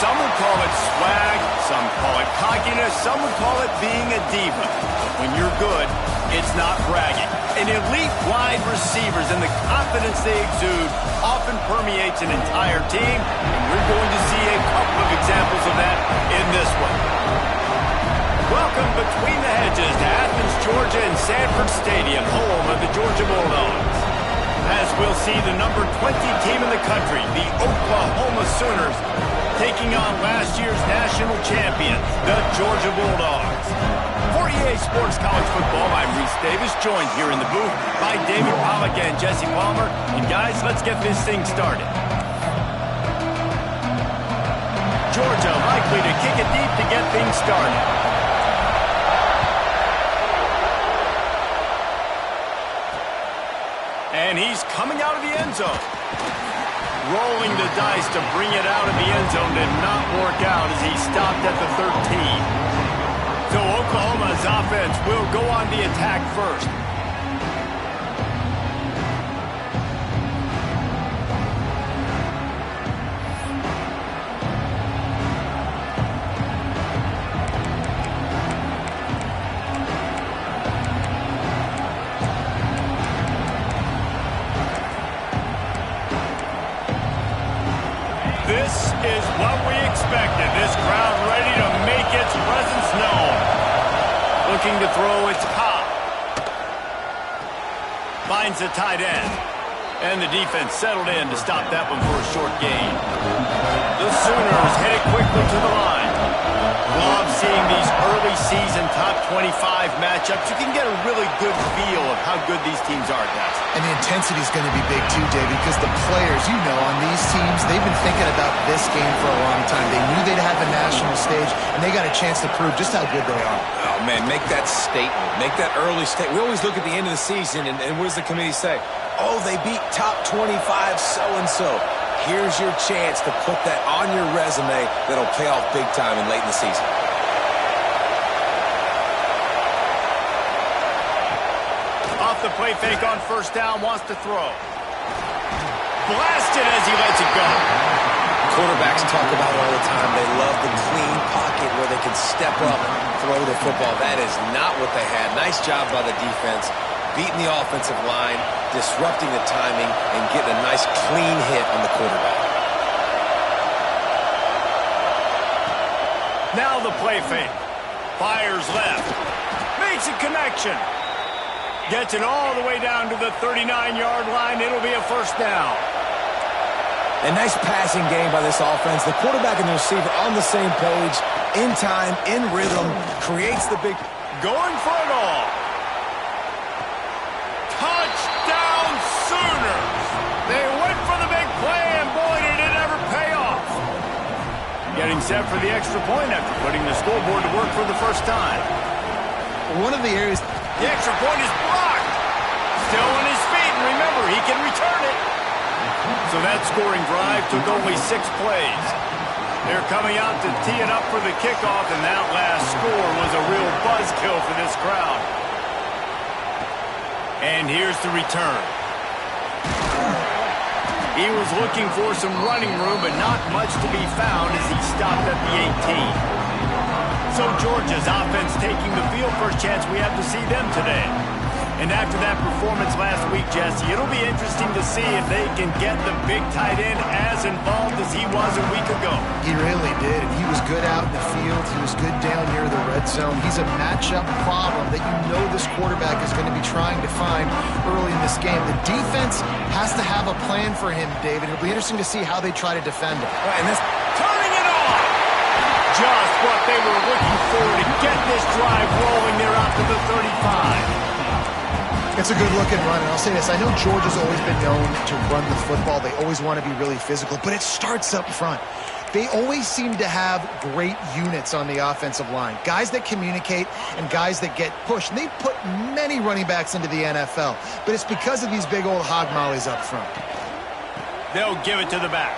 Some would call it swag, some call it cockiness, some would call it being a diva. But when you're good, it's not bragging. And elite wide receivers and the confidence they exude often permeates an entire team, and we're going to see a couple of examples of that in this one. Welcome between the hedges to Athens, Georgia and Sanford Stadium, home of the Georgia Bulldogs. As we'll see the number 20 team in the country, the Oklahoma Sooners, taking on last year's national champion, the Georgia Bulldogs. For EA Sports College Football, I'm Reese Davis, joined here in the booth by David Pollack and Jesse Palmer. And guys, let's get this thing started. Georgia likely to kick it deep to get things started. And he's coming out of the end zone. Rolling the dice to bring it out of the end zone did not work out as he stopped at the 13. So Oklahoma's offense will go on the attack first. This is what we expected. This crowd ready to make its presence known. Looking to throw its pop. Finds the tight end. And the defense settled in to stop that one for a short gain. The Sooners headed quickly to the line. Love seeing these early season top 25 matchups. You can get a really good feel of how good these teams are, guys. And the intensity is going to be big too, David, because the players, you know, on these teams, they've been thinking about this game for a long time. They knew they'd have the national stage, and they got a chance to prove just how good they are. Oh, man, make that statement. Make that early statement. We always look at the end of the season, and what does the committee say? Oh, they beat top 25 so-and-so. Here's your chance to put that on your resume that'll pay off big time and late in the season. Off the play fake on first down, wants to throw. Blasted as he lets it go. Quarterbacks talk about it all the time. They love the clean pocket where they can step up and throw the football. That is not what they had. Nice job by the defense, beating the offensive line, disrupting the timing, and getting a nice clean hit on the quarterback. Now the play fake. Fires left. Makes a connection. Gets it all the way down to the 39-yard line. It'll be a first down. A nice passing game by this offense. The quarterback and the receiver on the same page, in time, in rhythm, creates the big... Going for it all. Touchdown Sooners. They went for the big play, and boy, did it ever pay off. Getting set for the extra point after putting the scoreboard to work for the first time. One of the areas... The extra point is blocked. Still on his feet, and remember, he can return it. So that scoring drive took only 6 plays. They're coming out to tee it up for the kickoff, and that last score was a real buzzkill for this crowd. And here's the return. He was looking for some running room, but not much to be found as he stopped at the 18. So Georgia's offense taking the field. First chance we have to see them today. And after that performance last week, Jesse, it'll be interesting to see if they can get the big tight end as involved as he was a week ago. He really did. He was good out in the field. He was good down near the red zone. He's a matchup problem that you know this quarterback is going to be trying to find early in this game. The defense has to have a plan for him, David. It'll be interesting to see how they try to defend him. Right, and that's turning it on. Just what they were looking for to get this drive rolling there out to the 35. It's a good-looking run, and I'll say this. I know Georgia's always been known to run the football. They always want to be really physical, but it starts up front. They always seem to have great units on the offensive line, guys that communicate and guys that get pushed. And they've put many running backs into the NFL, but it's because of these big old hog mollies up front. They'll give it to the back.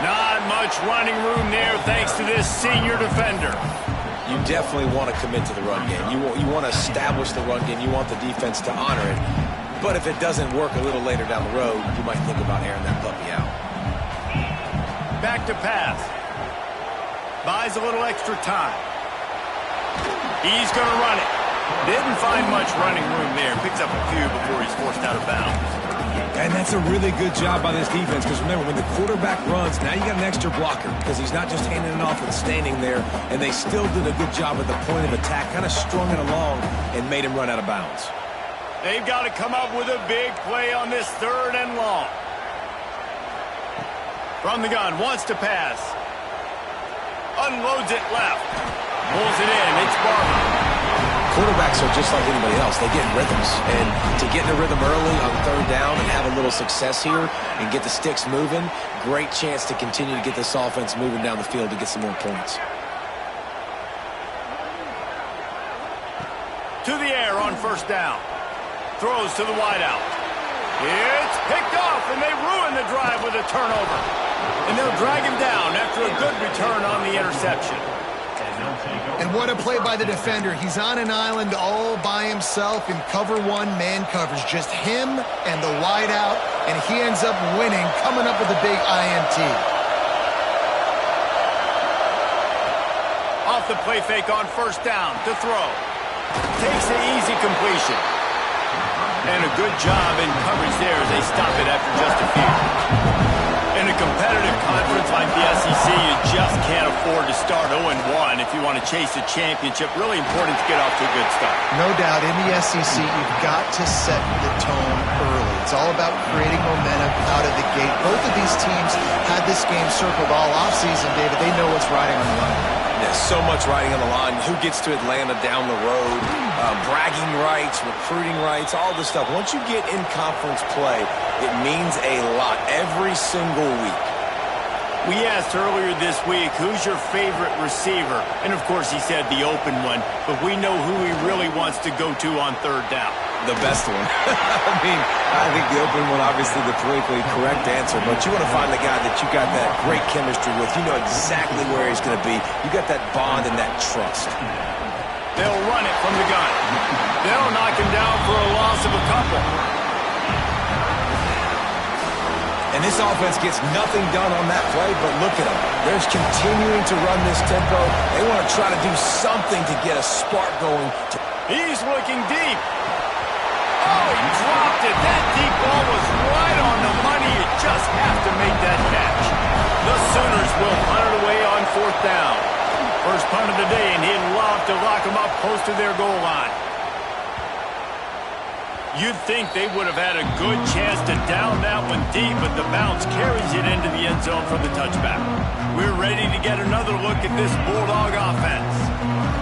Not much running room there thanks to this senior defender. You definitely want to commit to the run game. You want to establish the run game. You want the defense to honor it. But if it doesn't work a little later down the road, you might think about airing that puppy out. Back to pass. Buys a little extra time. He's going to run it. Didn't find much running room there. Picks up a few before he's forced out of bounds. And that's a really good job by this defense, because remember, when the quarterback runs, now you got an extra blocker, because he's not just handing it off and standing there, and they still did a good job at the point of attack, kind of strung it along and made him run out of bounds. They've got to come up with a big play on this 3rd and long. From the gun, wants to pass. Unloads it left. Pulls it in. It's Barber. Quarterbacks are just like anybody else. They get in rhythms. And to get in a rhythm early on 3rd down and have a little success here and get the sticks moving, great chance to continue to get this offense moving down the field to get some more points. To the air on 1st down. Throws to the wideout. It's picked off, and they ruin the drive with a turnover. And they'll drag him down after a good return on the interception. And what a play by the defender. He's on an island all by himself in cover 1 man coverage. Just him and the wideout, and he ends up winning, coming up with a big INT. Off the play fake on 1st down to throw. Takes the easy completion. And a good job in coverage there as they stop it after just a few. In a competitive conference like the SEC, you just can't afford to start 0-1 if you want to chase a championship. Really important to get off to a good start. No doubt, in the SEC, you've got to set the tone early. It's all about creating momentum out of the gate. Both of these teams had this game circled all offseason, David. They know what's riding on the line. There's so much riding on the line. Who gets to Atlanta down the road? Bragging rights, recruiting rights, all this stuff. Once you get in conference play, it means a lot every single week. We asked earlier this week, who's your favorite receiver? And, of course, he said the open one. But we know who he really wants to go to on 3rd down. The best one. I think the open one, obviously the politically correct answer, but you want to find the guy that you got that great chemistry with. You know exactly where he's going to be. You got that bond and that trust. They'll run it from the gun. They'll knock him down for a loss of a couple. And this offense gets nothing done on that play, but look at them. They're continuing to run this tempo. They want to try to do something to get a spark going. He's looking deep. Oh, he dropped it. That deep ball was right on the money. You just have to make that catch. The Sooners will punt it away on 4th down. First punt of the day, and he'd love to lock them up close to their goal line. You'd think they would have had a good chance to down that one deep, but the bounce carries it into the end zone for the touchback. We're ready to get another look at this Bulldog offense.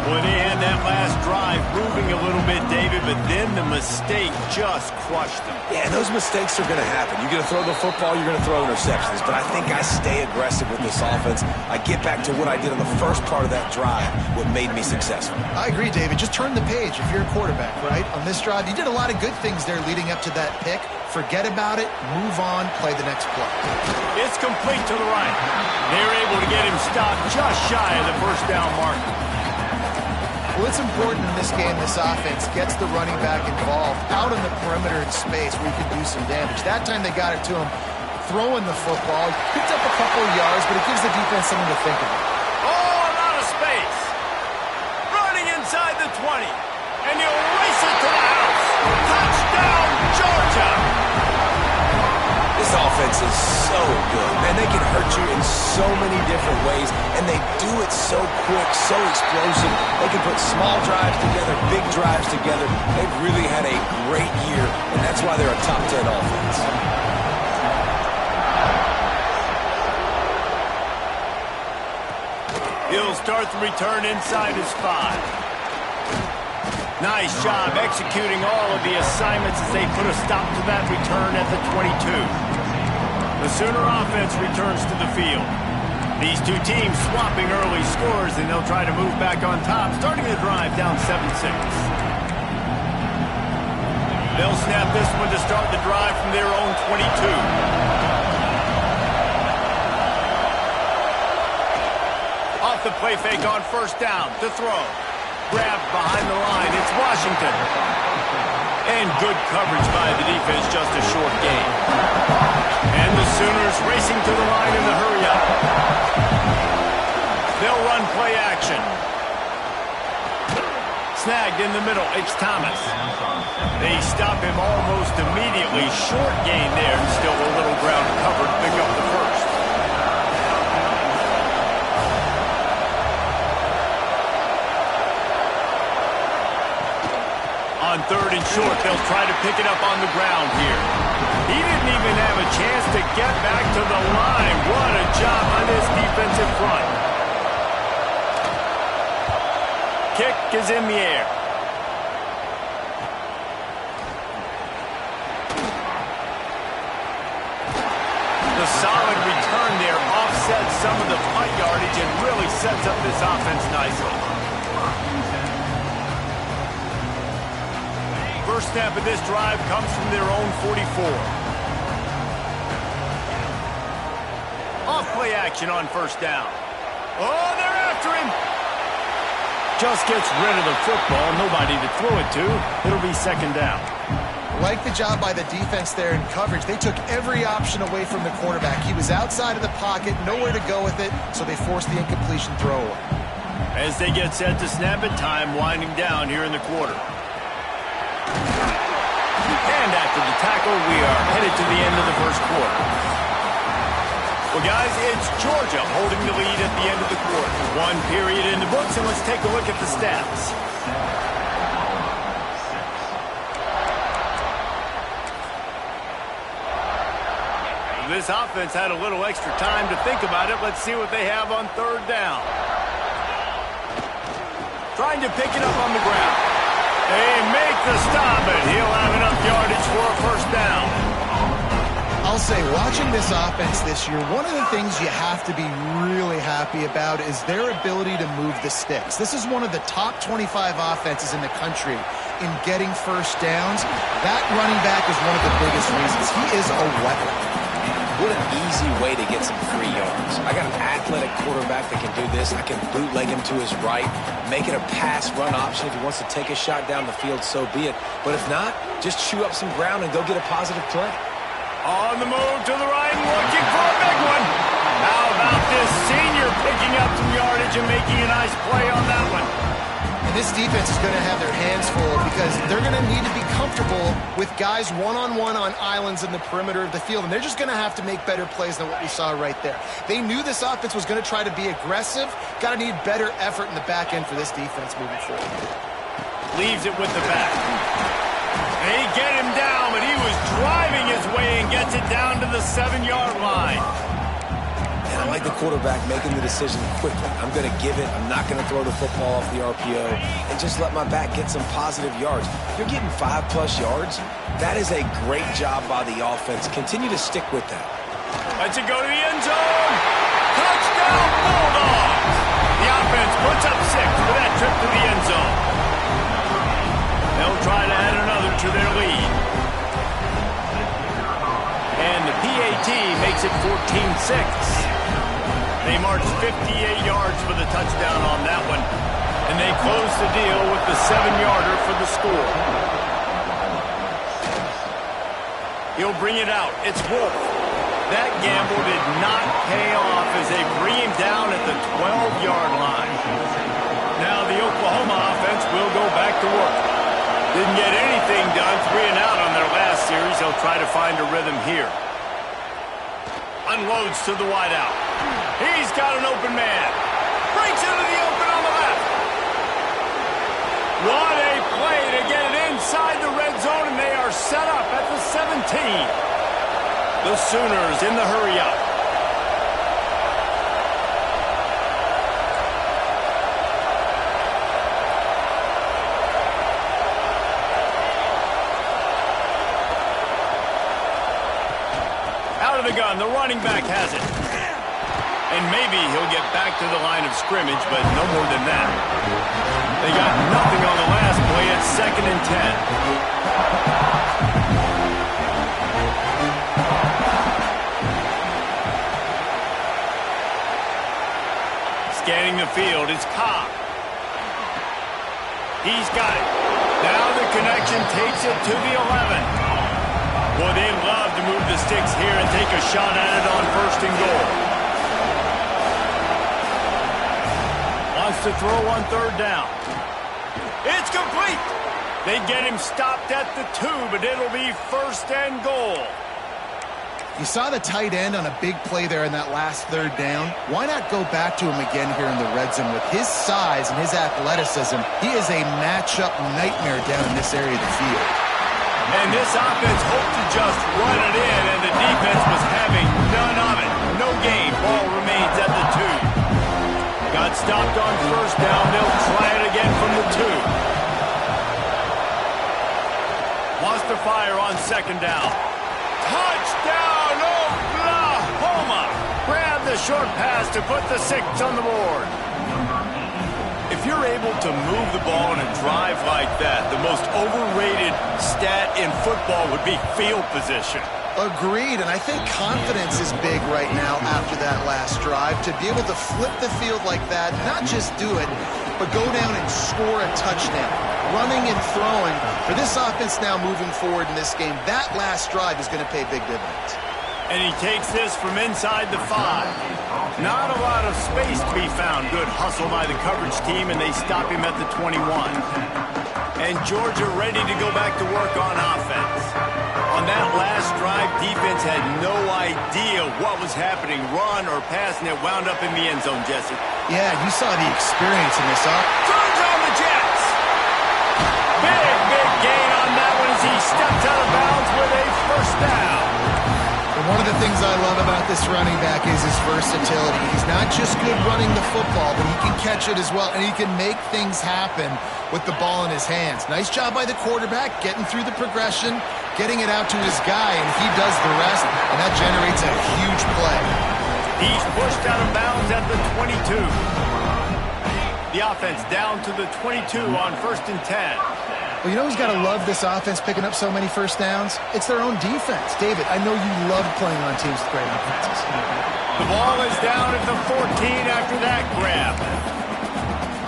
Boy, they had that last drive moving a little bit, David, but then the mistake just crushed them. Yeah, and those mistakes are going to happen. You're going to throw the football, you're going to throw interceptions, but I think I stay aggressive with this offense. I get back to what I did on the first part of that drive, what made me successful. I agree, David. Just turn the page if you're a quarterback, right? On this drive, you did a lot of good things there leading up to that pick. Forget about it, move on, play the next play. It's complete to the right. They're able to get him stopped just shy of the 1st down marker. Well, it's important in this game, this offense gets the running back involved out on the perimeter in space where he can do some damage. That time they got it to him throwing the football. He picked up a couple of yards, but it gives the defense something to think about. Oh, a lot of space. Running inside the 20. And he'll race it to the house. Touchdown, Georgia! This offense is so good. Man, they can hurt you in so many different ways, and they do it so quick, so explosive. They can put small drives together, big drives together. They've really had a great year, and that's why they're a top 10 offense. He'll start the return inside his 5. Nice job executing all of the assignments as they put a stop to that return at the 22. The Sooner offense returns to the field. These two teams swapping early scores, and they'll try to move back on top, starting the drive down 7-6. They'll snap this one to start the drive from their own 22. Off the play fake on 1st down to throw. Grabbed behind the line. It's Washington. And good coverage by the defense, just a short gain. And the Sooners racing to the line in the hurry-up. snagged in the middle. It's Thomas. They stop him almost immediately. Short gain there. Still a little ground covered to pick up the first. On 3rd and short, they'll try to pick it up on the ground here. He didn't even have a chance to get back to the line. What a job on this defensive front. Kick is in the air. The solid return there offsets some of the punt yardage and really sets up this offense nicely. First snap of this drive comes from their own 44. Off play action on first down. Oh, they're after him. Just gets rid of the football. Nobody to throw it to. It'll be 2nd down. Like the job by the defense there in coverage. They took every option away from the quarterback. He was outside of the pocket, nowhere to go with it, so they forced the incompletion throw away. As they get set to snap it, time winding down here in the quarter. And after the tackle, we are headed to the end of the first quarter. Well, guys, it's Georgia holding the lead at the end of the quarter. 1 period in the books, and let's take a look at the stats. This offense had a little extra time to think about it. Let's see what they have on 3rd down. Trying to pick it up on the ground. They make the stop, but he'll have enough yardage for a first down. I'll say, watching this offense this year, one of the things you have to be really happy about is their ability to move the sticks. This is one of the top 25 offenses in the country in getting first downs. That running back is one of the biggest reasons. He is a weapon. What an easy way to get some free yards. I got an athletic quarterback that can do this. I can bootleg him to his right, make it a pass-run option. If he wants to take a shot down the field, so be it. But if not, just chew up some ground and go get a positive play. On the move to the right, looking for a big one. How about this senior picking up some yardage and making a nice play on that one? And this defense is going to have their hands full because they're going to need to be comfortable with guys one-on-one on islands in the perimeter of the field, and they're just going to have to make better plays than what we saw right there. They knew this offense was going to try to be aggressive. Got to need better effort in the back end for this defense moving forward. Leaves it with the back. They get him down, but he was driving his way and gets it down to the 7-yard line. And I like the quarterback making the decision quickly. I'm going to give it. I'm not going to throw the football off the RPO and just let my back get some positive yards. You're getting 5+ yards. That is a great job by the offense. Continue to stick with that. Let's it go to the end zone. Touchdown, Bulldogs. The offense puts up 6 for that trip to the end zone. They'll try to add another to their lead. And the PAT makes it 14-6. They marched 58 yards for the touchdown on that one. And they close the deal with the 7-yarder for the score. He'll bring it out. It's Wolf. That gamble did not pay off as they bring him down at the 12-yard line. Now the Oklahoma offense will go back to work. Didn't get anything done, 3 and out on their last series. They'll try to find a rhythm here. Unloads to the wideout. He's got an open man. Breaks into the open on the left. What a play to get it inside the red zone, and they are set up at the 17. The Sooners in the hurry-up. Out of the gun, the running back has it. And maybe he'll get back to the line of scrimmage, but no more than that. They got nothing on the last play. It's 2nd and 10. Scanning the field, it's Cobb. He's got it. Now the connection takes it to the 11. Boy, they love to move the sticks here and take a shot at it on 1st and goal. Wants to throw on 3rd down. It's complete. They get him stopped at the 2, but it'll be 1st and goal. You saw the tight end on a big play there in that last 3rd down. Why not go back to him again here in the red zone? With his size and his athleticism, he is a matchup nightmare down in this area of the field. And this offense hoped to just run it in, and the defense was having none of it. No gain. Ball remains at the 2. Got stopped on 1st down. They'll try it again from the 2. Wants to fire on 2nd down. Touchdown, Oklahoma! Grab the short pass to put the 6 on the board. If you're able to move the ball in a drive like that, the most overrated stat in football would be field position. Agreed, and I think confidence is big right now after that last drive. To be able to flip the field like that, not just do it, but go down and score a touchdown. Running and throwing. For this offense now moving forward in this game, that last drive is going to pay big dividends. And he takes this from inside the 5. Not a lot of space to be found. Good hustle by the coverage team, and they stop him at the 21. And Georgia ready to go back to work on offense. On that last drive, defense had no idea what was happening, run or pass, and it wound up in the end zone, Jesse. Yeah, you saw the experience in this offense. Turns on the Jets. Big gain on that one as he steps out of bounds with a 1st down. And one of the things I love about this running back is his versatility. He's not just good running the football, but he can catch it as well, and he can make things happen with the ball in his hands. Nice job by the quarterback, getting through the progression, getting it out to his guy, and he does the rest, and that generates a huge play. He's pushed out of bounds at the 22. The offense down to the 22 on 1st and 10. Well, you know who's got to love this offense picking up so many 1st downs? It's their own defense. David, I know you love playing on teams with great offenses. The ball is down at the 14 after that grab.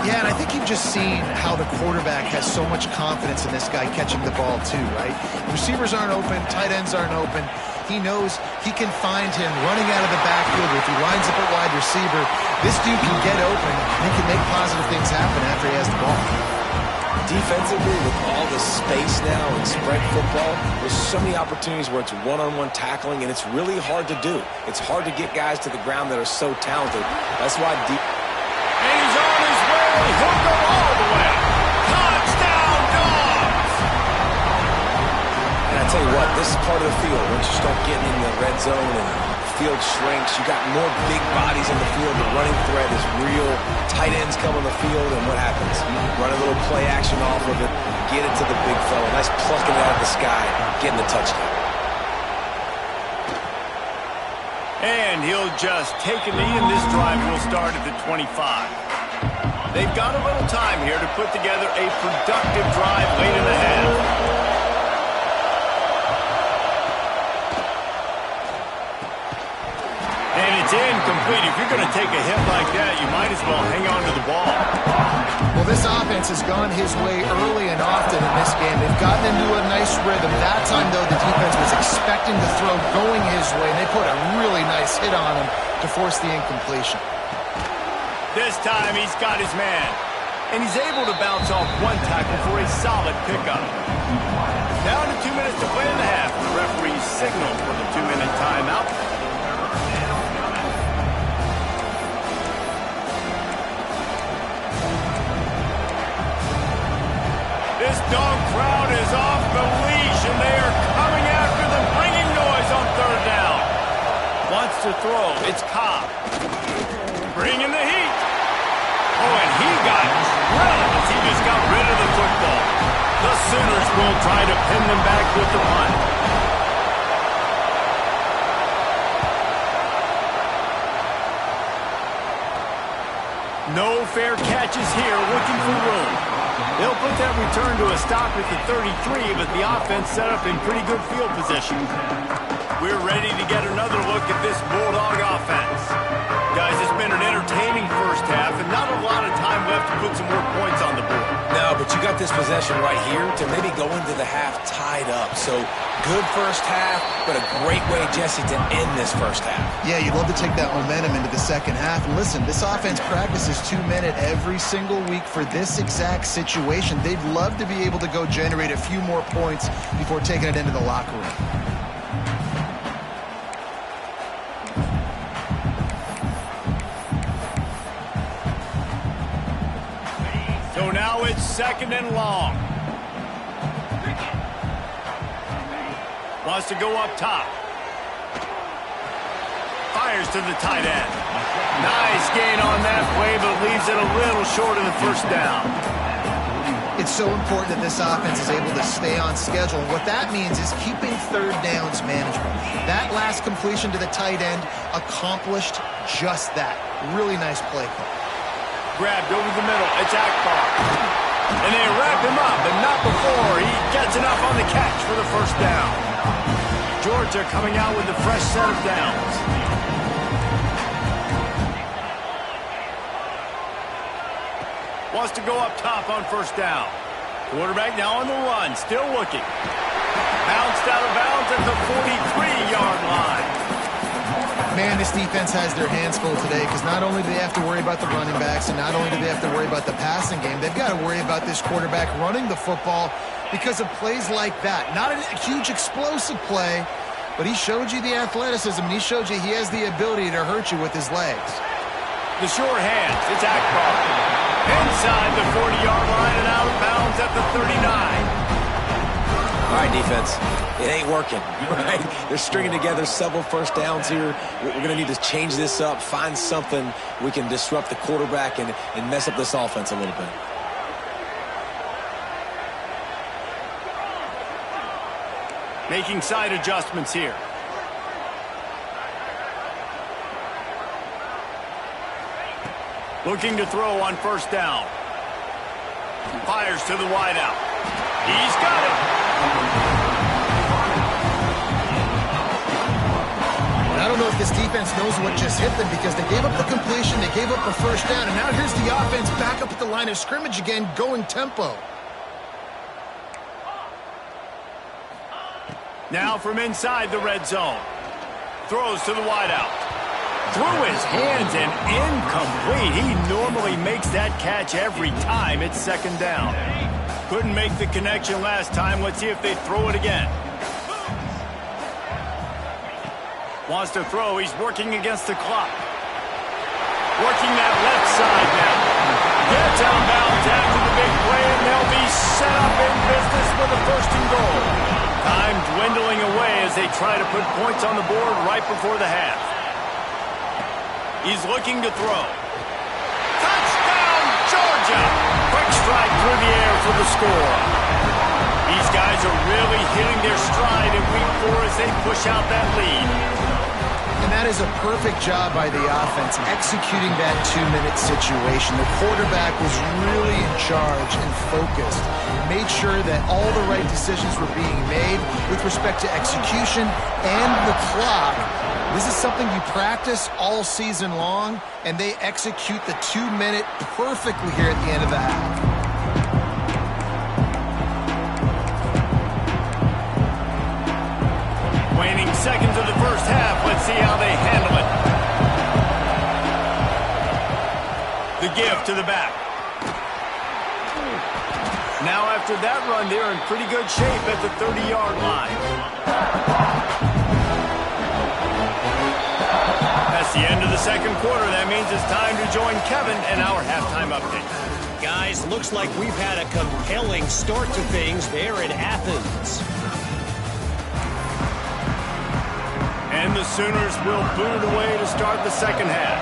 Yeah, and I think you've just seen how the quarterback has so much confidence in this guy catching the ball too, right? Receivers aren't open, tight ends aren't open. He knows he can find him running out of the backfield. If he lines up at wide receiver, this dude can get open and he can make positive things happen after he has the ball. Defensively, with all the space now in spread football, there's so many opportunities where it's one-on-one tackling, and it's really hard to do. It's hard to get guys to the ground that are so talented. That's why and he's on his way. He'll go all the way. Touchdown, Dogs! And I tell you what, this is part of the field. Once you start getting in the red zone and the field shrinks, you got more big bodies in the field. The running threat is real. Tight ends come on the field, and what happens? You run a little play action off of it, get it to the big fella. Nice plucking it out of the sky, getting the touchdown. And he'll just take a knee, and this drive will start at the 25. They've got a little time here to put together a productive drive late in the half. And it's incomplete. If you're going to take a hit like that, you might as well hang on to the ball. Well, this offense has gone his way early and often in this game. They've gotten into a nice rhythm. That time, though, the defense was expecting the throw going his way, and they put a really nice hit on him to force the incompletion. This time, he's got his man. And he's able to bounce off one tackle for a solid pickup. Down to 2 minutes to play in the half. The referee signaled for the 2-minute timeout. This dog crowd is off the leash, and they are coming after them, bringing noise on 3rd down. Wants to throw. It's Cobb. Bringing the heat. Oh, and he got drilled as he just got rid of the football. The Sooners will try to pin them back with the punt. No fair catches here, looking for room. They'll put that return to a stop at the 33, but the offense set up in pretty good field position. We're ready to get another look at this Bulldog offense. Guys, it's been an entertaining first half, and not a lot of time left to put some more points on the board. No, but you got want this possession right here to maybe go into the half tied up. So good first half, but a great way, Jesse, to end this first half. Yeah, you'd love to take that momentum into the second half. And listen, this offense practices 2-minute every single week for this exact situation. They'd love to be able to go generate a few more points before taking it into the locker room. So now it's 2nd and long. Wants to go up top. Fires to the tight end. Nice gain on that play, but leaves it a little short of the first down. It's so important that this offense is able to stay on schedule. And what that means is keeping third downs manageable. That last completion to the tight end accomplished just that. Really nice play call. Grabbed over the middle. It's Akbar. And they wrap him up, but not before he gets enough on the catch for the first down. Georgia coming out with a fresh set of downs. Wants to go up top on first down. Quarterback now on the run, still looking. Bounced out of bounds at the 43-yard line. Man, this defense has their hands full today because not only do they have to worry about the running backs and not only do they have to worry about the passing game, they've got to worry about this quarterback running the football because of plays like that. Not a huge explosive play, but he showed you the athleticism, and he showed you he has the ability to hurt you with his legs. The sure hands, it's Akbar. Inside the 40-yard line and out of bounds at the 39. All right, defense, it ain't working, right? They're stringing together several first downs here. We're going to need to change this up, find something we can disrupt the quarterback and mess up this offense a little bit. Making side adjustments here. Looking to throw on first down. Fires to the wideout. He's got it. I don't know if this defense knows what just hit them because they gave up the completion, they gave up the first down, and now here's the offense back up at the line of scrimmage again, going tempo. Now from inside the red zone. Throws to the wideout. Through his hands and incomplete. He normally makes that catch every time. It's 2nd down. Couldn't make the connection last time. Let's see if they throw it again. Wants to throw. He's working against the clock. Working that left side now. Gets out of bounds after the big play, and they'll be set up in business with a 1st and goal. Time dwindling away as they try to put points on the board right before the half. He's looking to throw. Touchdown, Georgia! Quick strike through the air for the score. These guys are really hitting their stride in week 4 as they push out that lead. And that is a perfect job by the offense, executing that 2-minute situation. The quarterback was really in charge and focused. Made sure that all the right decisions were being made with respect to execution and the clock. This is something you practice all season long, and they execute the 2-minute perfectly here at the end of the half. Waning seconds of the first half. Let's see how they handle it. The give to the back. Now after that run, they're in pretty good shape at the 30-yard line. That's the end of the 2nd quarter. That means it's time to join Kevin in our halftime update. Guys, looks like we've had a compelling start to things there in Athens. And the Sooners will boot it away to start the 2nd half.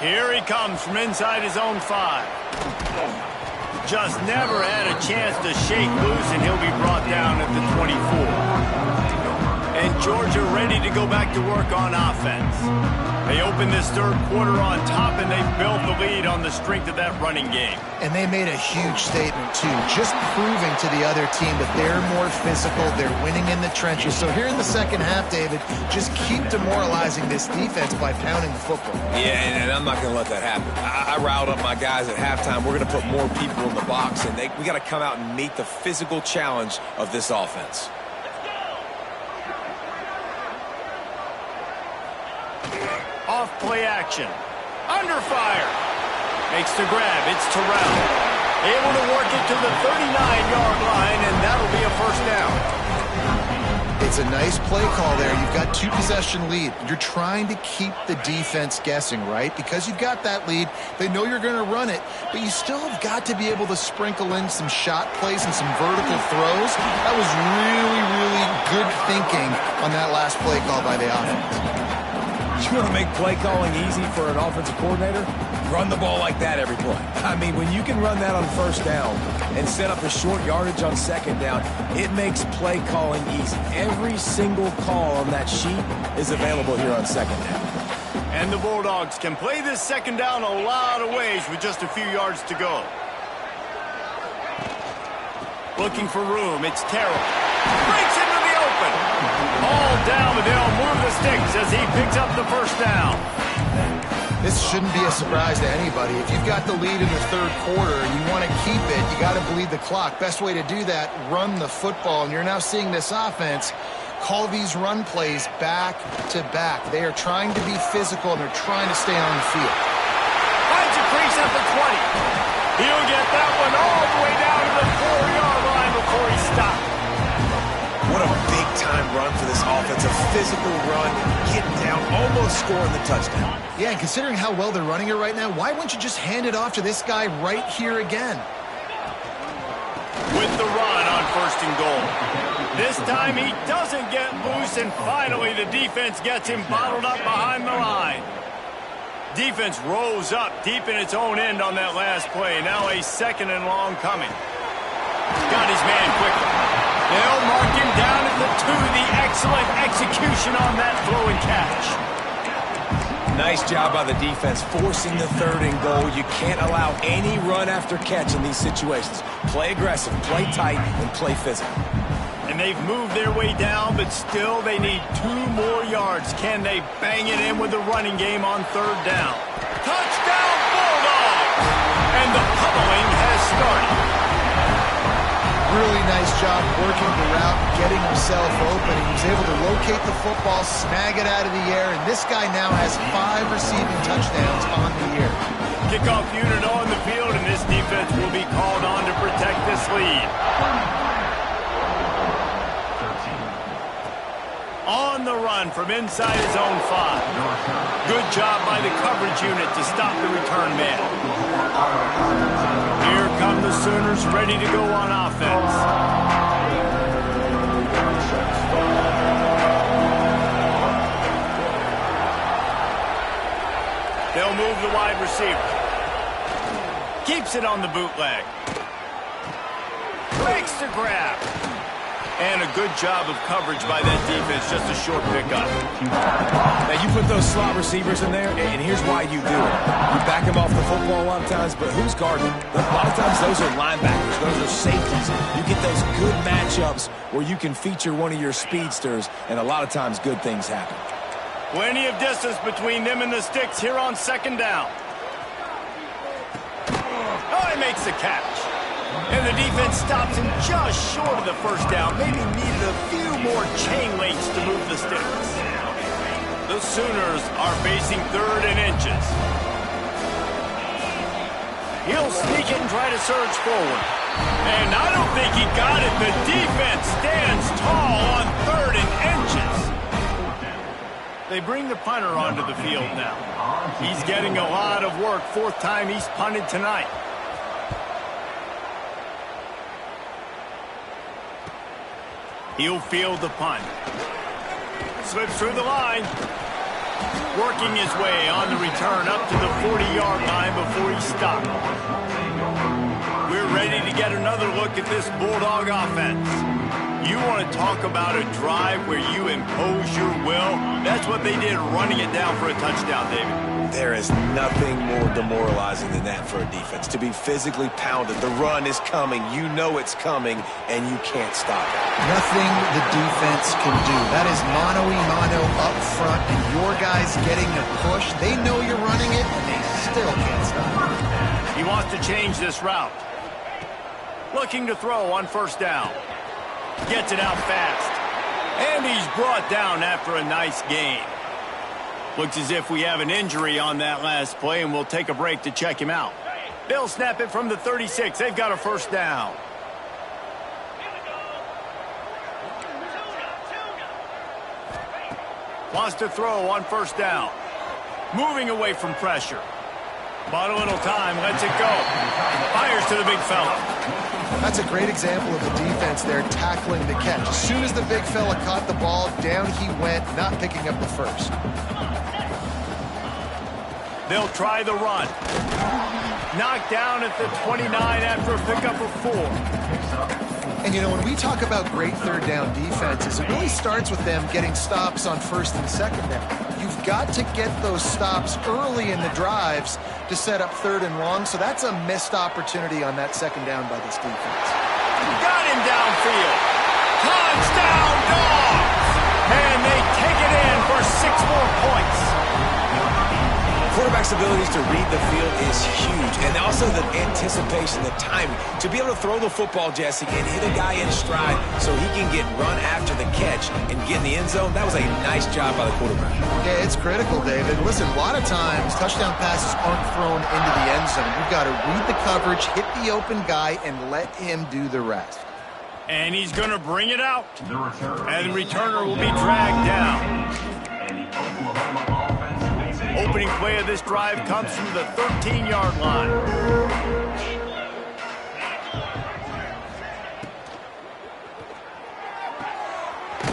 Here he comes from inside his own 5. Just never had a chance to shake loose, and he'll be brought down at the 24. And Georgia ready to go back to work on offense. They opened this third quarter on top, and they built the lead on the strength of that running game. And they made a huge statement, too, just proving to the other team that they're more physical, they're winning in the trenches. So here in the second half, David, just keep demoralizing this defense by pounding the football. Yeah, and I'm not going to let that happen. I riled up my guys at halftime. We're going to put more people in the box, and we got to come out and meet the physical challenge of this offense. Off play action. Under fire. Makes the grab. It's Terrell. Able to work it to the 39-yard line, and that'll be a first down. It's a nice play call there. You've got 2-possession lead. You're trying to keep the defense guessing, right? Because you've got that lead, they know you're going to run it, but you still have got to be able to sprinkle in some shot plays and some vertical throws. That was really, really good thinking on that last play call by the offense. You want to make play calling easy for an offensive coordinator? Run the ball like that every play. I mean, when you can run that on first down and set up a short yardage on second down, it makes play calling easy. Every single call on that sheet is available here on second down. And the Bulldogs can play this second down a lot of ways with just a few yards to go. Looking for room. It's Terrell. Breaks into the open. All down, but they'll move the sticks as he picks up the first down. This shouldn't be a surprise to anybody. If you've got the lead in the third quarter and you want to keep it, you got to bleed the clock. Best way to do that, run the football. And you're now seeing this offense call these run plays back to back. They are trying to be physical, and they're trying to stay on the field. Finds a crease at the 20. He'll get that one all the way down to the 4-yard line before he stops. What a big-time run for this offense. A physical run, getting down, almost scoring the touchdown. Yeah, and considering how well they're running it right now, why wouldn't you just hand it off to this guy right here again? With the run on first and goal. This time he doesn't get loose, and finally the defense gets him bottled up behind the line. Defense rose up deep in its own end on that last play. Now a second and long coming. Got his man quickly. They'll mark him down at the 2. The excellent execution on that throw and catch. Nice job by the defense forcing the third and goal. You can't allow any run after catch in these situations. Play aggressive, play tight, and play physical. And they've moved their way down, but still they need 2 more yards. Can they bang it in with the running game on third down? Touchdown Bulldogs! And the pummeling has started. Really nice job working the route, getting himself open. He was able to locate the football, snag it out of the air, and this guy now has 5 receiving touchdowns on the year. Kickoff unit on the field, and this defense will be called on to protect this lead. On the run from inside his own 5. Good job by the coverage unit to stop the return man. Here come the Sooners ready to go on offense. They'll move the wide receiver. Keeps it on the bootleg. Breaks the grab. And a good job of coverage by that defense, just a short pickup. Now, you put those slot receivers in there, and here's why you do it. You back them off the football a lot of times, but who's guarding them? A lot of times those are linebackers. Those are safeties. You get those good matchups where you can feature one of your speedsters, and a lot of times good things happen. Plenty of distance between them and the sticks here on second down. Oh, he makes the catch. And the defense stops him just short of the first down. Maybe needed a few more chain links to move the sticks. The Sooners are facing third and inches. He'll sneak it and try to surge forward. And I don't think he got it. The defense stands tall on third and inches. They bring the punter onto the field now. He's getting a lot of work. 4th time he's punted tonight. He'll field the punt. Slips through the line. Working his way on the return up to the 40-yard line before he stopped. We're ready to get another look at this Bulldog offense. You want to talk about a drive where you impose your will? That's what they did, running it down for a touchdown, David. There is nothing more demoralizing than that for a defense. To be physically pounded, the run is coming, you know it's coming, and you can't stop it. Nothing the defense can do. That is mano-a-mano up front, and your guys getting the push. They know you're running it, and they still can't stop it. He wants to change this route. Looking to throw on first down. Gets it out fast. And he's brought down after a nice gain. Looks as if we have an injury on that last play, and we'll take a break to check him out. They'll snap it from the 36. They've got a first down. Wants to throw on first down. Moving away from pressure. Bought a little time, lets it go. Fires to the big fella. That's a great example of the defense there tackling the catch. As soon as the big fella caught the ball, down he went, not picking up the first. They'll try the run. Knocked down at the 29 after a pickup of 4. And, you know, when we talk about great third down defenses, it really starts with them getting stops on first and second down. You've got to get those stops early in the drives to set up third and long, so that's a missed opportunity on that second down by this defense. Got him downfield. Touchdown, Dogs! And they take it in for 6 more points. Quarterback's abilities to read the field is huge, and also the anticipation, the timing. To be able to throw the football, Jesse, and hit a guy in stride so he can get run after the catch and get in the end zone, that was a nice job by the quarterback. Yeah, it's critical, David. Listen, a lot of times touchdown passes aren't thrown into the end zone. You've got to read the coverage, hit the open guy, and let him do the rest. And he's going to bring it out. And the returner will be dragged down. Opening play of this drive comes from the 13-yard line.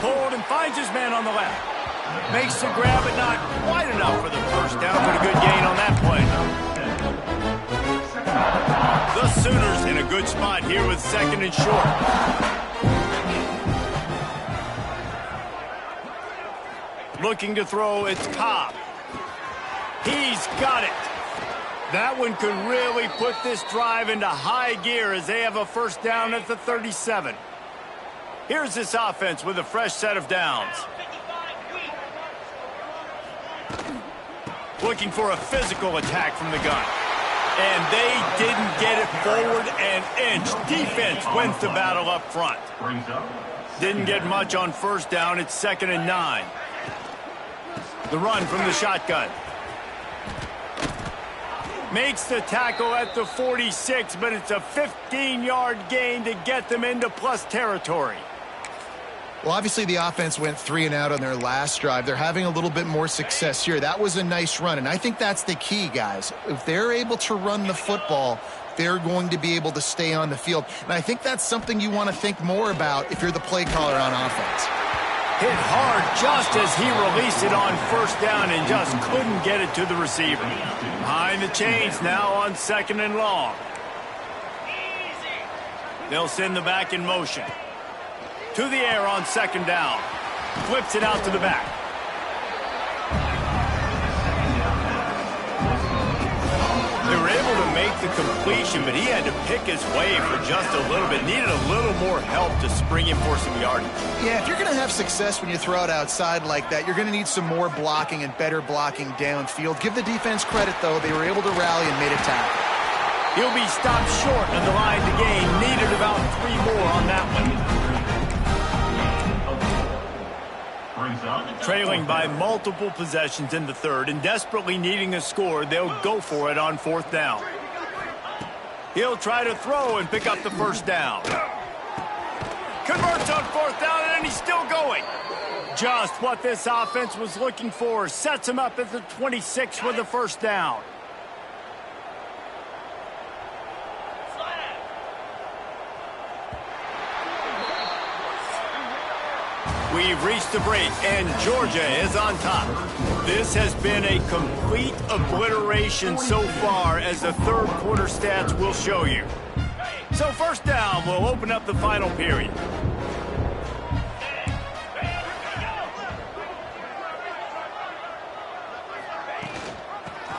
Pulled and finds his man on the left. Makes the grab, but not quite enough for the first down. But a good gain on that play. The Sooners in a good spot here with second and short. Looking to throw, it's Cobb. He's got it. That one could really put this drive into high gear as they have a first down at the 37. Here's this offense with a fresh set of downs. Looking for a physical attack from the gun. And they didn't get it forward an inch. Defense wins the battle up front. Didn't get much on first down. It's 2nd and 9. The run from the shotgun. Makes the tackle at the 46, but it's a 15-yard gain to get them into plus territory. Well, obviously the offense went 3 and out on their last drive. They're having a little bit more success here. That was a nice run, and I think that's the key, guys. If they're able to run the football, they're going to be able to stay on the field. And I think that's something you want to think more about if you're the play caller on offense. Hit hard just as he released it on first down and just couldn't get it to the receiver. Behind the chains now on 2nd and long. They'll send the back in motion. To the air on 2nd down. Flips it out to the back. They were able to make the completion, but he had to pick his way for just a little bit. Needed a little more help to spring him for some yardage. Yeah, if you're going to have success when you throw it outside like that, you're going to need some more blocking and better blocking downfield. Give the defense credit, though. They were able to rally and made a tackle. He'll be stopped short of the line to gain. Needed about 3 more on that one. Trailing by multiple possessions in the 3rd and desperately needing a score, they'll go for it on 4th down. He'll try to throw and pick up the first down. Converts on 4th down, and he's still going. Just what this offense was looking for. Sets him up at the 26 with the first down. We've reached the break, and Georgia is on top. This has been a complete obliteration so far, as the 3rd quarter stats will show you. So first down will open up the final period.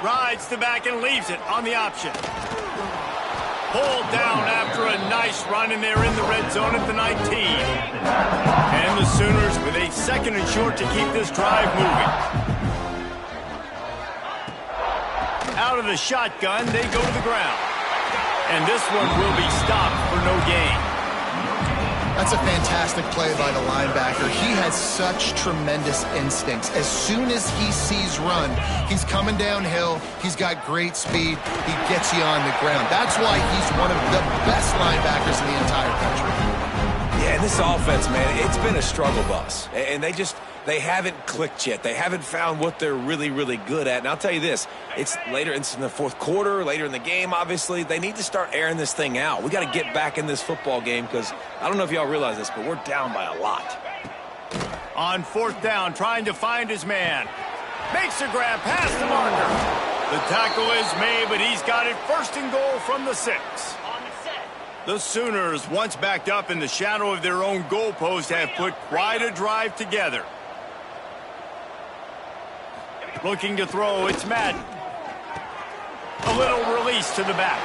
Rides the back and leaves it on the option. Pulled down after a nice run, and they're in the red zone at the 19. And the Sooners with a 2nd and short to keep this drive moving. Out of the shotgun, they go to the ground. And this one will be stopped for no gain. That's a fantastic play by the linebacker. He has such tremendous instincts. As soon as he sees run, he's coming downhill. He's got great speed. He gets you on the ground. That's why he's one of the best linebackers in the entire country. Yeah, this offense, man, it's been a struggle bus. And they haven't clicked yet. They haven't found what they're really, really good at. And I'll tell you this, it's in the fourth quarter, later in the game, obviously. They need to start airing this thing out. We got to get back in this football game because I don't know if y'all realize this, but we're down by a lot. On 4th down, trying to find his man. Makes a grab past the marker. The tackle is made, but he's got it 1st and goal from the 6. The Sooners, once backed up in the shadow of their own goalpost, have put quite a drive together. Looking to throw, it's Madden. A little release to the back.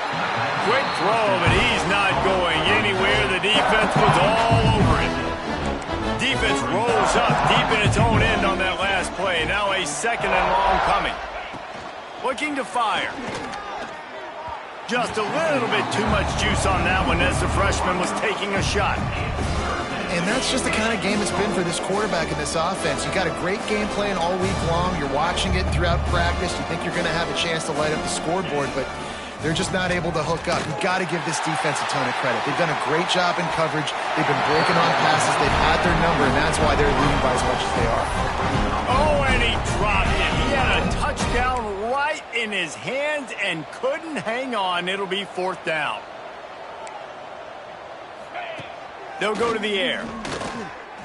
Quick throw, but he's not going anywhere. The defense was all over it. Defense rolls up deep in its own end on that last play. Now a 2nd and long coming. Looking to fire. Just a little bit too much juice on that one as the freshman was taking a shot. And that's just the kind of game it's been for this quarterback in this offense. You got a great game plan all week long. You're watching it throughout practice. You think you're going to have a chance to light up the scoreboard, but they're just not able to hook up. You've got to give this defense a ton of credit. They've done a great job in coverage. They've been breaking on passes. They've had their number, and that's why they're leading by as much as they are. Oh, and he dropped it. He had a touchdown right in his hands and couldn't hang on. It'll be 4th down. They'll go to the air.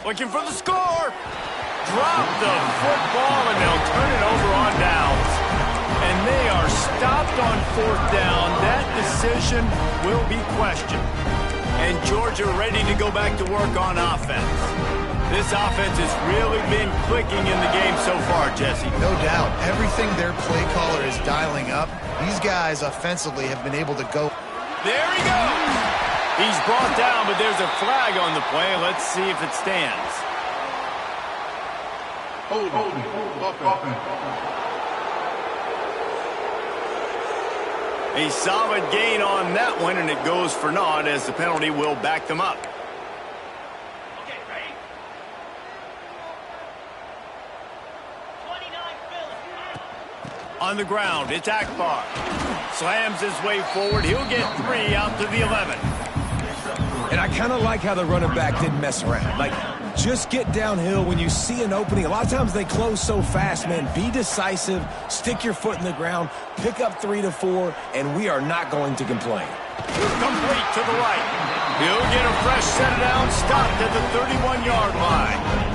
Looking for the score. Drop the football, and they'll turn it over on downs. And they are stopped on 4th down. That decision will be questioned. And Georgia ready to go back to work on offense. This offense has really been clicking in the game so far, Jesse. No doubt. Everything their play caller is dialing up, these guys offensively have been able to go. There he goes. He's brought down, but there's a flag on the play. Let's see if it stands. A solid gain on that one, and it goes for naught as the penalty will back them up. Okay, ready? 29 On the ground, it's Akbar. Slams his way forward. He'll get 3 out to the 11. And I kind of like how the running back didn't mess around. Like, just get downhill when you see an opening. A lot of times they close so fast, man. Be decisive, stick your foot in the ground, pick up 3 to 4, and we are not going to complain. Complete to the right. He'll get a fresh set down, stopped at the 31-yard line.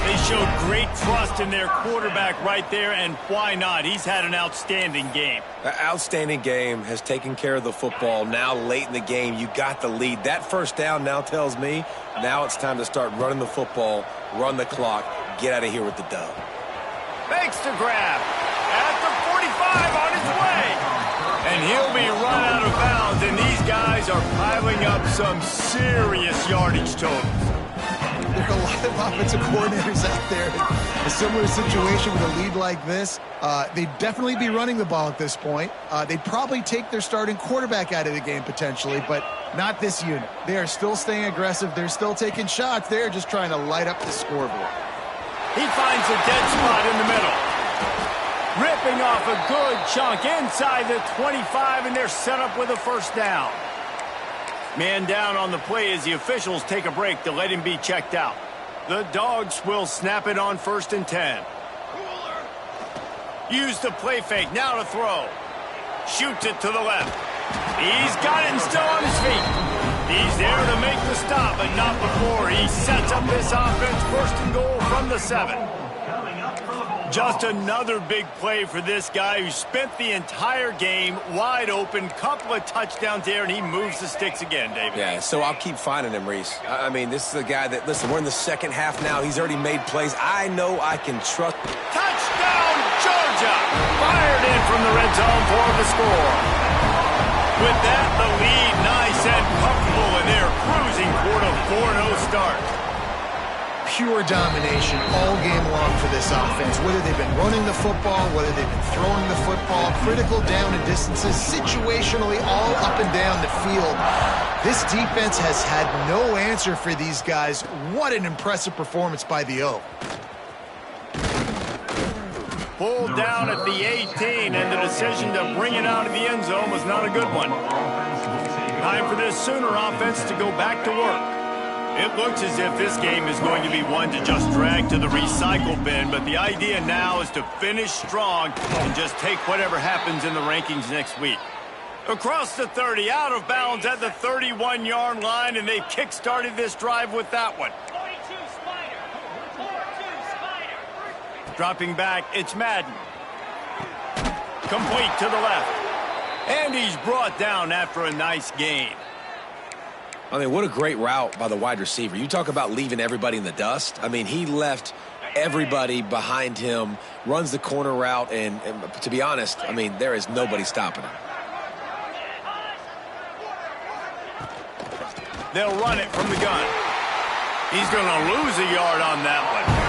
They showed great trust in their quarterback right there, and why not? He's had an outstanding game. An outstanding game, has taken care of the football. Now late in the game, you got the lead. That 1st down now tells me now it's time to start running the football, run the clock, get out of here with the dub. Makes the grab at the 45 on his way. And he'll be run out of bounds, and these guys are piling up some serious yardage totals. There are a lot of offensive coordinators out there in a similar situation with a lead like this. They'd definitely be running the ball at this point. They'd probably take their starting quarterback out of the game potentially, but not this unit. They are still staying aggressive. They're still taking shots. They're just trying to light up the scoreboard. He finds a dead spot in the middle. Ripping off a good chunk inside the 25, and they're set up with a 1st down. Man down on the play as the officials take a break to let him be checked out. The Dogs will snap it on 1st and 10. Use the play fake, now to throw. Shoots it to the left. He's got it and still on his feet. He's there to make the stop, but not before he sets up this offense. 1st and goal from the 7. Just another big play for this guy who spent the entire game wide open, couple of touchdowns there, and he moves the sticks again, David. Yeah, so I'll keep finding him, Reese. I mean, this is a guy that, listen, we're in the 2nd half now. He's already made plays. I know I can trust. Touchdown, Georgia fired in from the red zone for the score. With that, the lead nice and comfortable, and they're cruising toward a 4-0 start. Pure domination all game long for this offense. Whether they've been running the football, whether they've been throwing the football, critical down and distances, situationally all up and down the field. This defense has had no answer for these guys. What an impressive performance by the O. Pulled down at the 18, and the decision to bring it out of the end zone was not a good one. Time for this Sooner offense to go back to work. It looks as if this game is going to be one to just drag to the recycle bin, but the idea now is to finish strong and just take whatever happens in the rankings next week. Across the 30, out of bounds at the 31-yard line, and they've kick-started this drive with that one. 42 Spider. 42 Spider. Dropping back, it's Madden. Complete to the left. And he's brought down after a nice gain. I mean, what a great route by the wide receiver. You talk about leaving everybody in the dust. I mean, he left everybody behind him, runs the corner route, and to be honest, I mean, there is nobody stopping him. They'll run it from the gun. He's going to lose a yard on that one.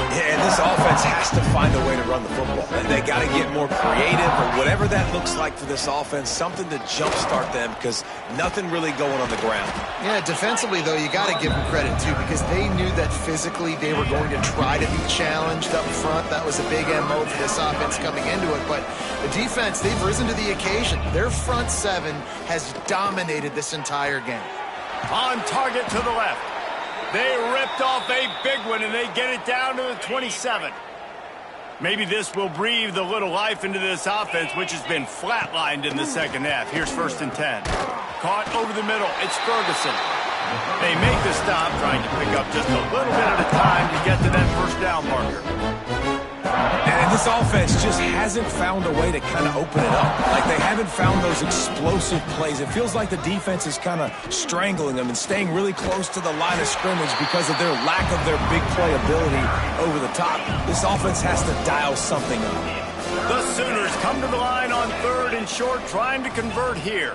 Yeah, and this offense has to find a way to run the football. They got to get more creative, or whatever that looks like for this offense, something to jumpstart them, because nothing really going on the ground. Yeah, defensively, though, you got to give them credit, too, because they knew that physically they were going to try to be challenged up front. That was a big MO for this offense coming into it. But the defense, they've risen to the occasion. Their front seven has dominated this entire game. On target to the left. They ripped off a big one, and they get it down to the 27. Maybe this will breathe a little life into this offense, which has been flatlined in the second half. Here's 1st and 10. Caught over the middle. It's Ferguson. They make the stop, trying to pick up just a little bit at a time to get to that first down marker. And this offense just hasn't found a way to kind of open it up. Like, they haven't found those explosive plays. It feels like the defense is kind of strangling them and staying really close to the line of scrimmage because of their lack of their big play ability over the top. This offense has to dial something up. The Sooners come to the line on 3rd and short, trying to convert here.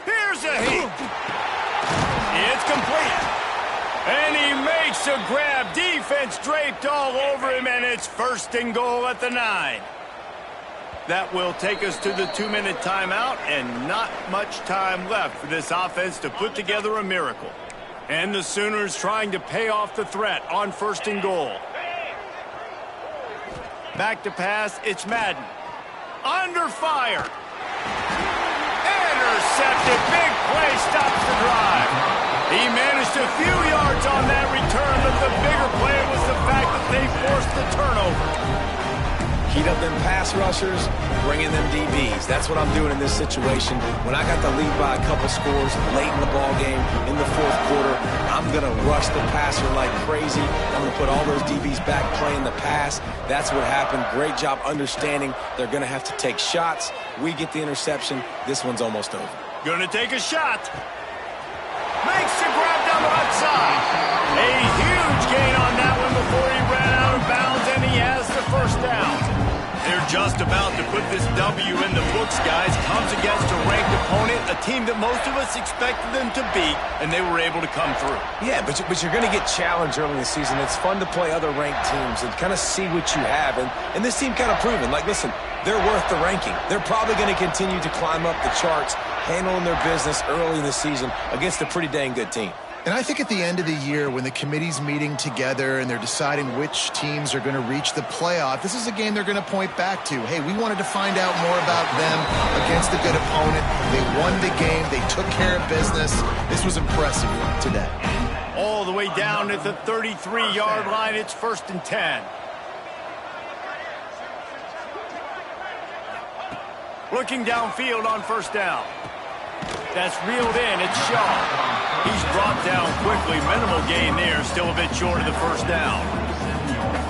Here's a heat. It's complete. And he makes a grab. Defense draped all over him, and it's 1st and goal at the 9. That will take us to the 2-minute timeout, and not much time left for this offense to put together a miracle. And the Sooners trying to pay off the threat on 1st and goal. Back to pass, it's Madden. Under fire. Intercepted. Big play stops the drive. He managed a few yards on that return, but the bigger play was the fact that they forced the turnover. Heat up them pass rushers, bring in them DBs. That's what I'm doing in this situation. When I got the lead by a couple scores late in the ball game, in the 4th quarter, I'm going to rush the passer like crazy. I'm going to put all those DBs back playing the pass. That's what happened. Great job understanding they're going to have to take shots. We get the interception. This one's almost over. Going to take a shot. Makes the grab down the left side. A huge gain on that one before he ran out of bounds, and he has the 1st down. They're just about to put this W in the books, guys. Comes against a ranked opponent, a team that most of us expected them to beat, and they were able to come through. Yeah, but you're going to get challenged early in the season. It's fun to play other ranked teams and kind of see what you have. And this team kind of proven, like, listen, they're worth the ranking. They're probably going to continue to climb up the charts, handling their business early in the season against a pretty dang good team. And I think at the end of the year, when the committee's meeting together and they're deciding which teams are going to reach the playoff, this is a game they're going to point back to. Hey, we wanted to find out more about them against a good opponent. They won the game. They took care of business. This was impressive today. All the way down at the 33-yard line, it's 1st and 10. Looking downfield on 1st down. That's reeled in. It's Shaw. He's brought down quickly. Minimal gain there. Still a bit short of the 1st down.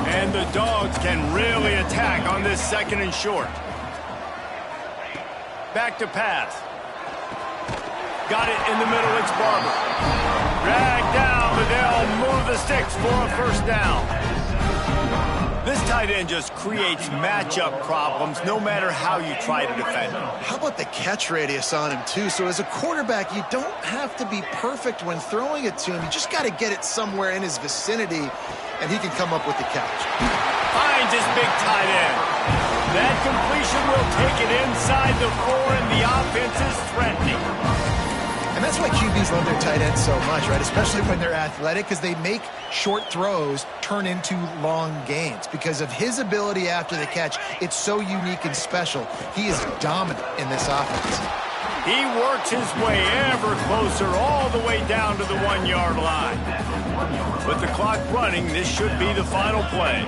And the Dogs can really attack on this 2nd and short. Back to pass. Got it in the middle. It's Barber. Dragged down, but they'll move the sticks for a 1st down. This time tight end just creates matchup problems no matter how you try to defend him. How about the catch radius on him, too? So as a quarterback, you don't have to be perfect when throwing it to him. You just got to get it somewhere in his vicinity, and he can come up with the catch. Finds his big tight end. That completion will take it inside the 4, and the offense is threatening. And that's why QBs love their tight ends so much, right? Especially when they're athletic, because they make short throws turn into long gains. Because of his ability after the catch, it's so unique and special. He is dominant in this offense. He works his way ever closer all the way down to the 1-yard line. With the clock running, this should be the final play.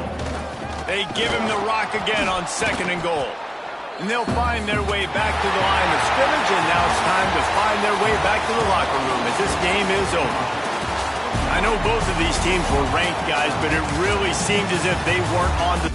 They give him the rock again on 2nd and goal. And they'll find their way back to the line of scrimmage, and now it's time to find their way back to the locker room as this game is over. I know both of these teams were ranked, guys, but it really seemed as if they weren't on the